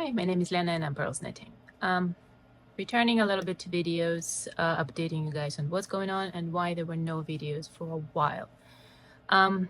Hi, my name is Lena and I'm purLZknitting. Returning a little bit to videos, updating you guys on what's going on and why there were no videos for a while. And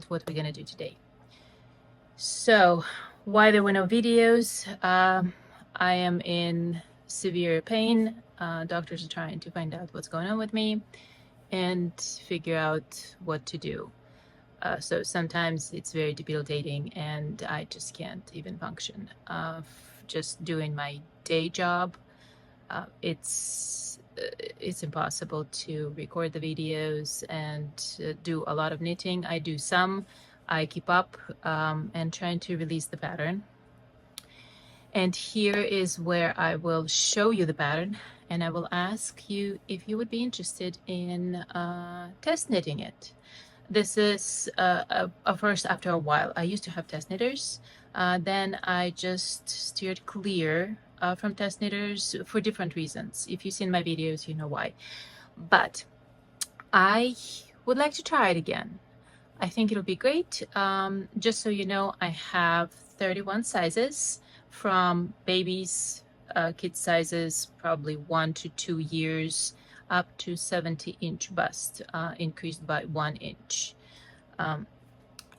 what we're gonna do today. So, why there were no videos? I am in severe pain. Doctors are trying to find out what's going on with me and figure out what to do. So sometimes it's very debilitating and I just can't even function. Just doing my day job, it's impossible to record the videos and do a lot of knitting. I do some, I keep up and trying to release the pattern. And here is where I will show you the pattern and I will ask you if you would be interested in test knitting it. This is a first after a while. I used to have test knitters. Then I just steered clear from test knitters for different reasons. If you've seen my videos, you know why. But I would like to try it again. I think it'll be great. Just so you know, I have 31 sizes from babies, kid sizes, probably 1 to 2 years, up to 70-inch bust, increased by 1 inch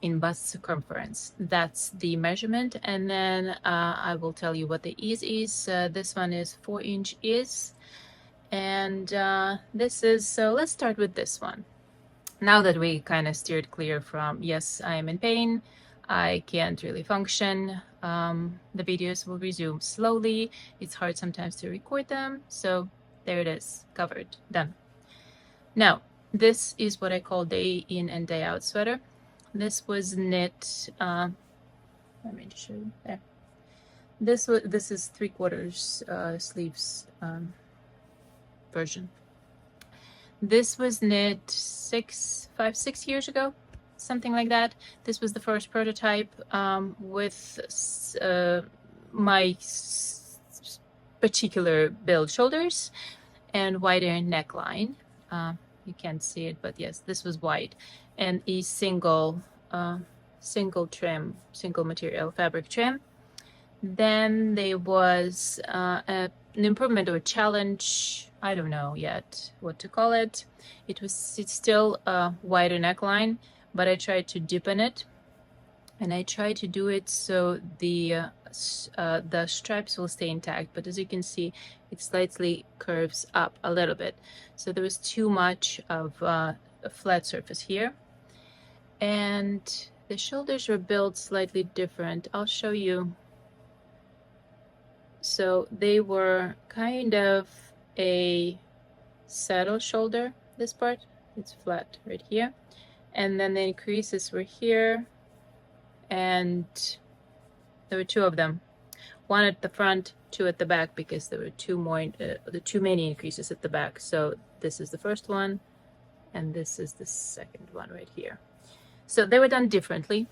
in bust circumference. That's the measurement. And then I will tell you what the ease is. This one is 4-inch ease. And this is, so let's start with this one. Now that we kind of steered clear from, yes, I am in pain, I can't really function, the videos will resume slowly. It's hard sometimes to record them. So there it is, covered, done. Now, this is what I call day in and day out sweater. This was knit, let me just show you there. This is 3/4 sleeves version. This was knit 5-6 years ago, something like that. This was the first prototype with my particular build shoulders and wider neckline. You can't see it, but yes, this was wide, and a single trim, single material fabric trim. Then there was an improvement or a challenge. I don't know yet what to call it. It's still a wider neckline, but I tried to deepen it, and I tried to do it so the stripes will stay intact. But as you can see, it slightly curves up a little bit. So there was too much of a flat surface here, and the shoulders were built slightly different. I'll show you. So they were kind of a saddle shoulder, this part, it's flat right here. And then the increases were here, and there were 2 of them. 1 at the front, 2 at the back, because there were too many increases at the back. So this is the first one, and this is the second one right here. So they were done differently,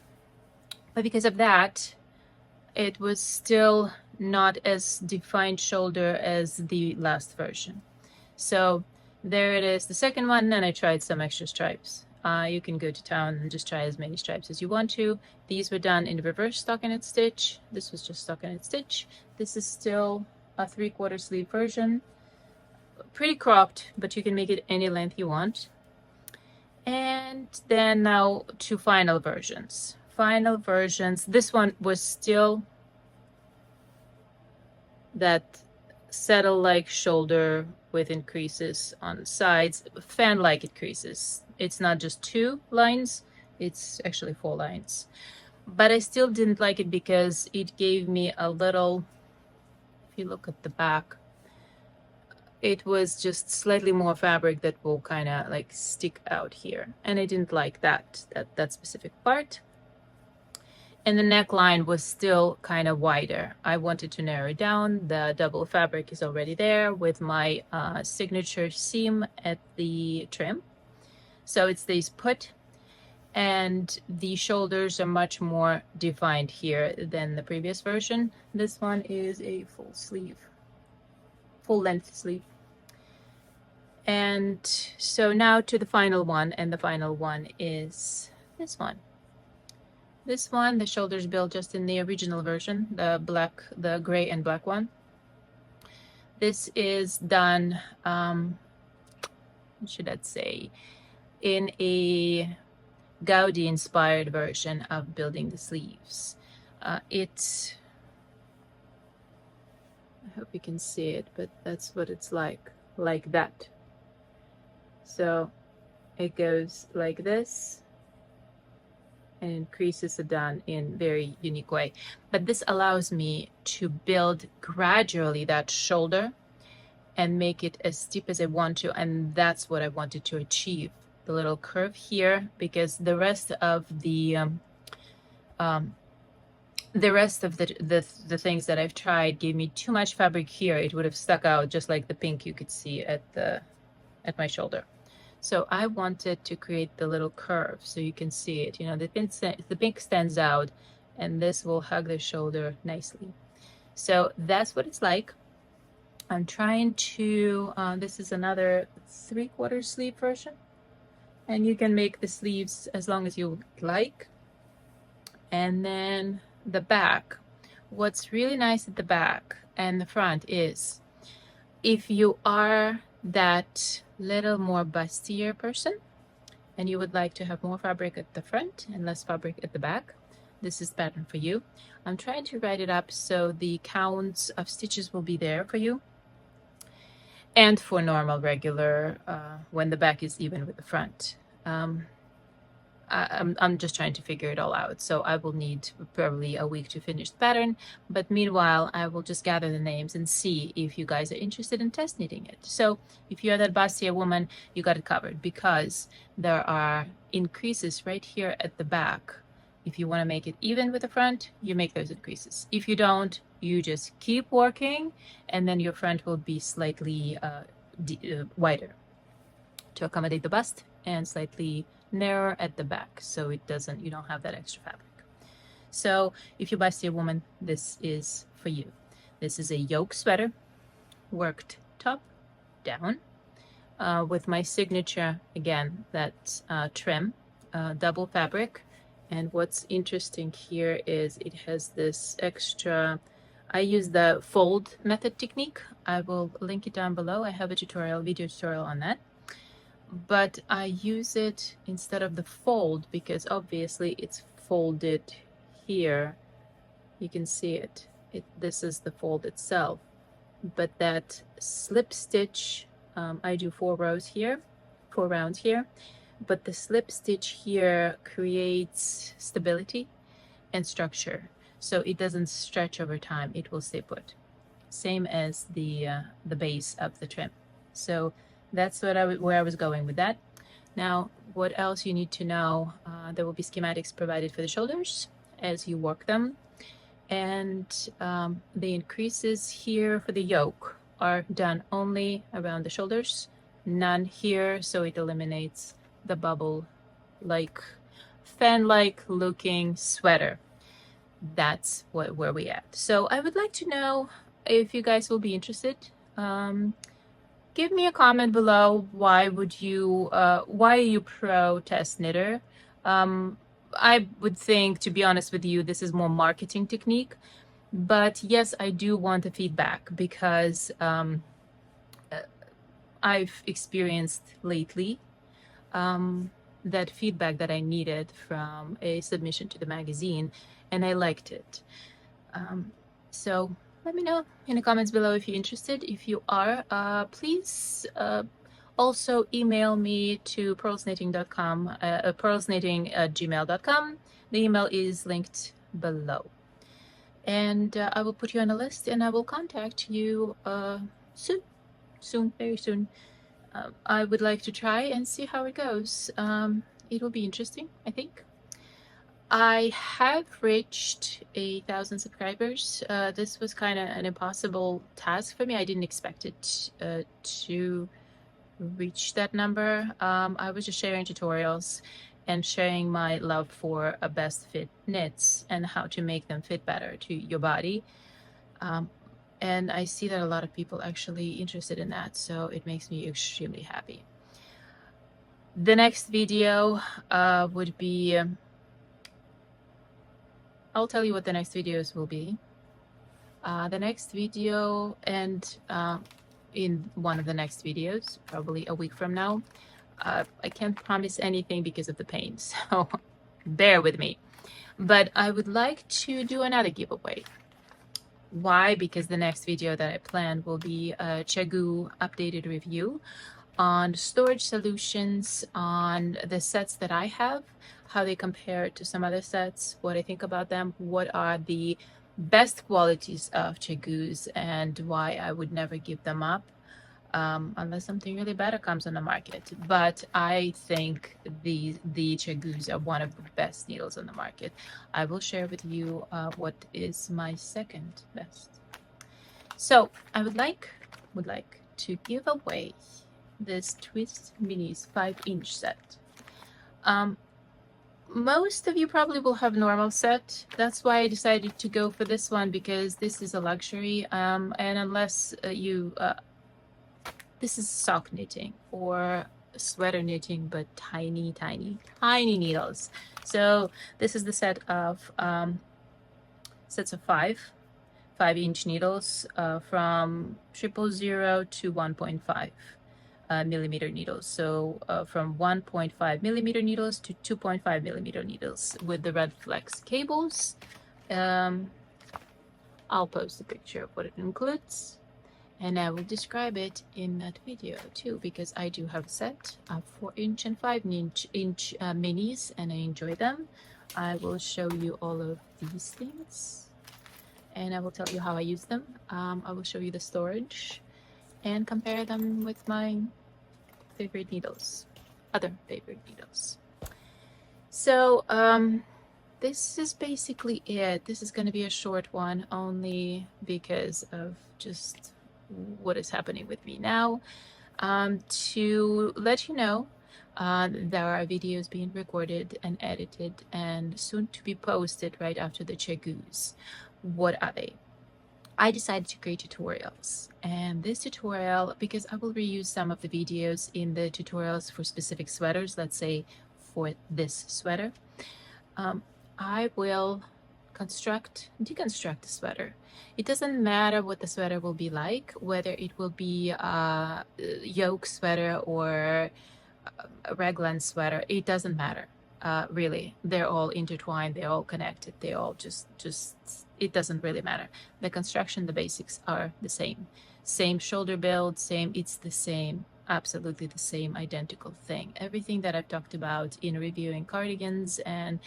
but because of that, it was still not as defined shoulder as the last version. So there it is, the second one, and I tried some extra stripes. You can go to town and just try as many stripes as you want to. These were done in reverse stockinette stitch. This was just stockinette stitch. This is still a 3/4 sleeve version. Pretty cropped, but you can make it any length you want. And then now to final versions. Final versions, this one was still that saddle-like shoulder with increases on the sides, fan-like increases. It's not just 2 lines, it's actually 4 lines. But I still didn't like it because it gave me a little, if you look at the back, it was just slightly more fabric that will kind of like stick out here. And I didn't like that specific part. And the neckline was still kind of wider. I wanted to narrow it down. The double fabric is already there with my signature seam at the trim. So it stays put, and the shoulders are much more defined here than the previous version. This one is a full length sleeve. And so now to the final one, and the final one is this one. This one, the shoulders built just in the original version, the gray and black one. This is done, what should I say, in a Gaudi inspired version of building the sleeves. I hope you can see it, but that's what it's like that. So it goes like this, and creases are done in very unique way. But this allows me to build gradually that shoulder and make it as steep as I want to, and that's what I wanted to achieve. The little curve here, because the rest of the things that I've tried gave me too much fabric here. It would have stuck out just like the pink you could see at my shoulder. So I wanted to create the little curve so you can see it. You know, the pink stands out, and this will hug the shoulder nicely. So that's what it's like. I'm trying to, this is another 3/4 sleeve version, and you can make the sleeves as long as you like. And then the back. What's really nice at the back and the front is, if you are that little more bustier person and you would like to have more fabric at the front and less fabric at the back, this is the pattern for you. I'm trying to write it up so the counts of stitches will be there for you, and for normal regular when the back is even with the front. I'm just trying to figure it all out, so I will need probably a week to finish the pattern, but meanwhile I will just gather the names and see if you guys are interested in test knitting it. So if you're that bustier woman, you got it covered, because there are increases right here at the back. If you want to make it even with the front, you make those increases. If you don't, you just keep working, and then your front will be slightly wider to accommodate the bust, and slightly narrower at the back, so you don't have that extra fabric. So if you're bustier woman, this is for you. This is a yoke sweater, worked top down, with my signature, again, that trim, double fabric. And what's interesting here is it has this extra, I use the fold method technique. I will link it down below. I have a video tutorial on that. But I use it instead of the fold because obviously it's folded here. You can see it. This is the fold itself. But that slip stitch, I do 4 rounds here, but the slip stitch here creates stability and structure, so it doesn't stretch over time. It will stay put, same as the base of the trim. So that's where I was going with that. Now, what else you need to know? There will be schematics provided for the shoulders as you work them, and the increases here for the yoke are done only around the shoulders, none here, so it eliminates the bubble like fan-like looking sweater. That's where we at. So I would like to know if you guys will be interested. Give me a comment below. Why are you pro test knitter? I would think, to be honest with you, this is more marketing technique, but yes, I do want the feedback, because I've experienced lately that feedback that I needed from a submission to the magazine, and I liked it. So let me know in the comments below if you're interested. If you are, please also email me to purLZknitting.com, purLZknitting@gmail.com. The email is linked below, and I will put you on a list, and I will contact you soon, very soon. I would like to try and see how it goes. It will be interesting, I think. I have reached 1,000 subscribers. This was kind of an impossible task for me. I didn't expect it to reach that number. I was just sharing tutorials and sharing my love for a best fit knits and how to make them fit better to your body. And I see that a lot of people actually interested in that, so it makes me extremely happy. The next video would be I'll tell you what the next videos will be. The next video, and in one of the next videos, probably a week from now, I can't promise anything because of the pain, so bear with me. But I would like to do another giveaway. Why? Because the next video that I plan will be a ChiaoGoo updated review on storage solutions, on the sets that I have, how they compare to some other sets, what I think about them, what are the best qualities of ChiaoGoos, and why I would never give them up unless something really better comes on the market. But I think the ChiaoGoos are one of the best needles on the market. I will share with you what is my second best. So I would like to give away this Twist Minis 5-inch set. Most of you probably will have normal set. That's why I decided to go for this one, because this is a luxury, and unless this is sock knitting or sweater knitting, but tiny needles. So this is the set of sets of 5-inch needles from 000 to 1.5 millimeter needles. So from 1.5 millimeter needles to 2.5 millimeter needles with the red flex cables. I'll post a picture of what it includes, and I will describe it in that video too, because I do have a set of 4-inch and 5-inch minis, and I enjoy them. I will show you all of these things, and I will tell you how I use them. I will show you the storage and compare them with my favorite needles, other favorite needles. So this is basically it. This is going to be a short one, only because of just what is happening with me now. To let you know, there are videos being recorded and edited and soon to be posted right after the ChiaoGoos. What are they? I decided to create tutorials, and this tutorial, because I will reuse some of the videos in the tutorials for specific sweaters, let's say for this sweater, I will deconstruct the sweater. It doesn't matter what the sweater will be like, whether it will be a yoke sweater or a raglan sweater. It doesn't matter, really. They're all intertwined, they're all connected, they all just it doesn't really matter. The construction, the basics are the same shoulder build, it's the same, absolutely the same, identical thing. Everything that I've talked about in reviewing cardigans and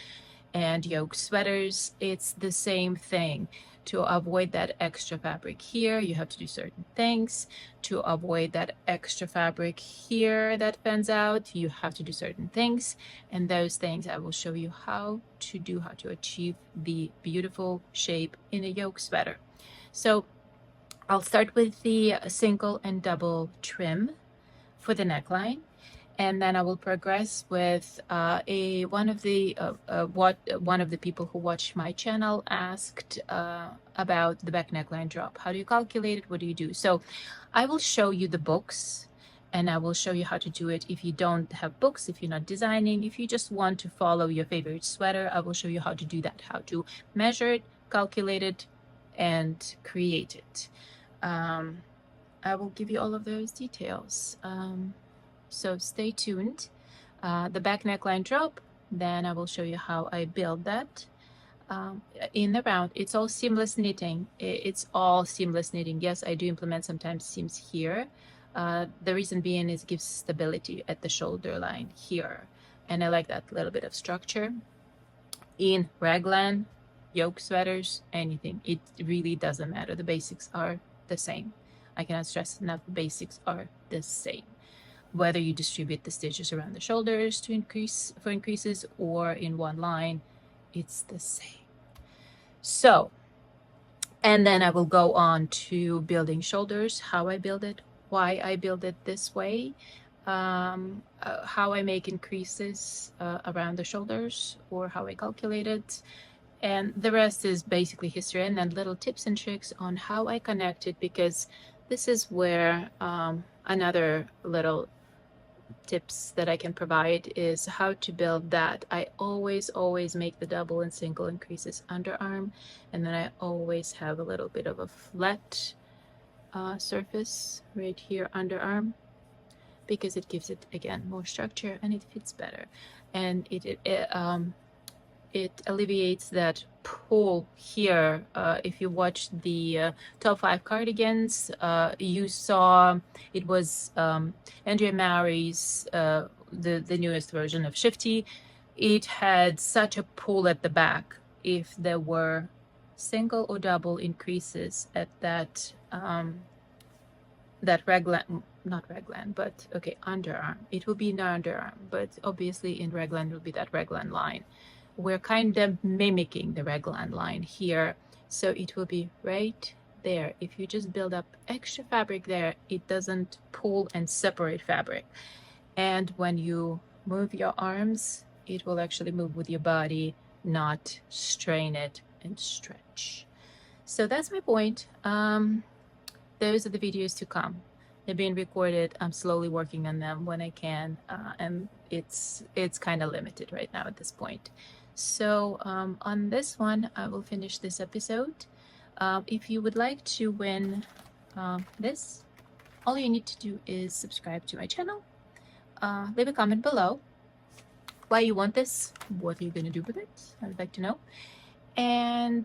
yoke sweaters, it's the same thing. To avoid that extra fabric here, you have to do certain things. To avoid that extra fabric here that fans out, you have to do certain things. And those things I will show you how to do, how to achieve the beautiful shape in a yoke sweater. So I'll start with the single and double trim for the neckline, and then I will progress with one of the people who watched my channel asked about the back neckline drop. How do you calculate it? What do you do? So I will show you the books, and I will show you how to do it. If you don't have books, if you're not designing, if you just want to follow your favorite sweater, I will show you how to do that, how to measure it, calculate it, and create it. I will give you all of those details. So stay tuned. The back neckline drop, then I will show you how I build that. In the round, it's all seamless knitting. It's all seamless knitting. Yes, I do implement sometimes seams here. The reason being is it gives stability at the shoulder line here. And I like that little bit of structure. In raglan, yoke sweaters, anything, it really doesn't matter. The basics are the same. I cannot stress enough, the basics are the same. Whether you distribute the stitches around the shoulders to increases or in one line, it's the same. So, and then I will go on to building shoulders, how I build it, why I build it this way, how I make increases around the shoulders, or how I calculate it. And the rest is basically history, and then little tips and tricks on how I connect it, because this is where another little tips that I can provide is how to build that. I always make the double and single increases underarm, and then I always have a little bit of a flat surface right here underarm, because it gives it again more structure and it fits better, and it alleviates that pull here. If you watched the top 5 cardigans, you saw it was Andrea Mowry's the newest version of Shifty. It had such a pull at the back. If there were single or double increases at that that raglan, not raglan, but okay, underarm, it will be in the underarm, but obviously in raglan will be that raglan line. We're kind of mimicking the raglan line here, so it will be right there. If you just build up extra fabric there, it doesn't pull and separate fabric, and when you move your arms, it will actually move with your body, not strain it and stretch. So that's my point. Those are the videos to come. They're being recorded. I'm slowly working on them when I can, and it's kind of limited right now at this point. So on this one, I will finish this episode. If you would like to win this, all you need to do is subscribe to my channel. Leave a comment below why you want this, what are you going to do with it. I'd like to know. And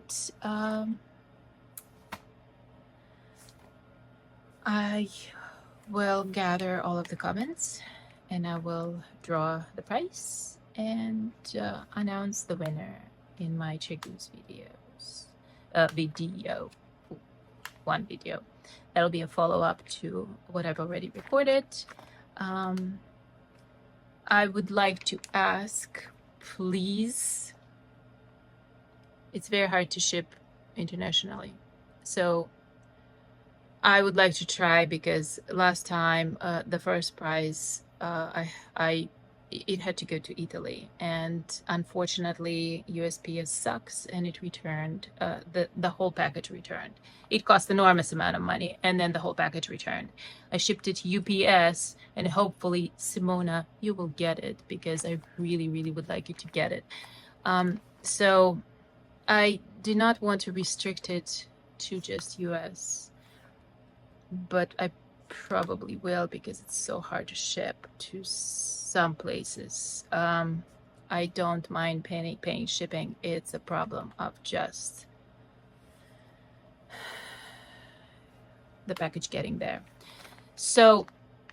I will gather all of the comments and I will draw the price and announce the winner in my ChiaoGoo's videos. One video. That'll be a follow-up to what I've already recorded. I would like to ask, please, it's very hard to ship internationally, so I would like to try, because last time the first prize it had to go to Italy, and unfortunately USPS sucks and it returned the whole package returned. It cost enormous amount of money, and then the whole package returned. I shipped it to UPS, and hopefully, Simona, you will get it, because I really would like you to get it. So I do not want to restrict it to just US, but I probably will, because it's so hard to ship to some places. I don't mind paying shipping. It's a problem of just the package getting there. So,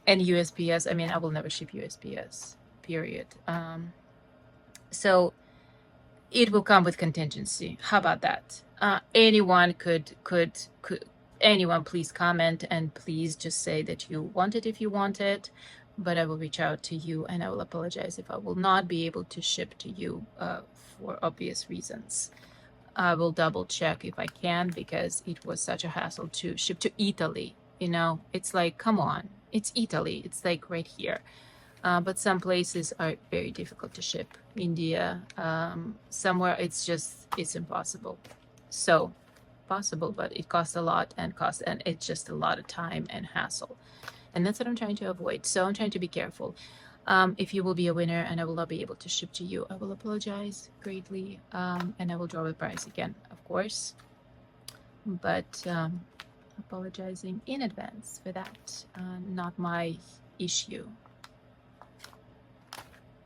and USPS, I mean, I will never ship USPS, period. So it will come with contingency. How about that? Anyone could anyone please comment, and please just say that you want it if you want it, but I will reach out to you, and I will apologize if I will not be able to ship to you for obvious reasons. I will double check if I can, because it was such a hassle to ship to Italy. You know, it's like, come on, it's Italy, it's like right here. But some places are very difficult to ship. India, somewhere it's impossible. So possible, but it costs a lot, and it's just a lot of time and hassle, and that's what I'm trying to avoid. So I'm trying to be careful. If you will be a winner and I will not be able to ship to you, I will apologize greatly, and I will draw the price again, of course, but apologizing in advance for that. Not my issue.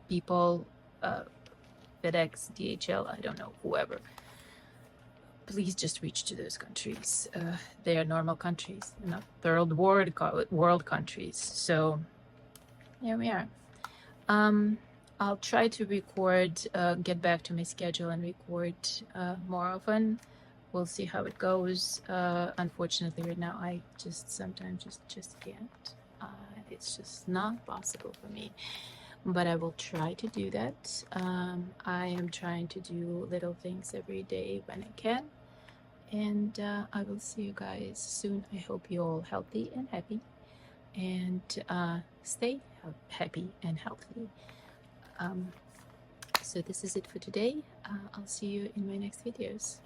People, FedEx, DHL, I don't know, whoever, please just reach to those countries. They are normal countries, not third world countries. So there we are. I'll try to record, get back to my schedule and record more often. We'll see how it goes. Unfortunately, right now, I just sometimes just can't. It's just not possible for me. But I will try to do that. I am trying to do little things every day when I can. And I will see you guys soon. I hope you're all healthy and happy. And stay happy and healthy. So this is it for today. I'll see you in my next videos.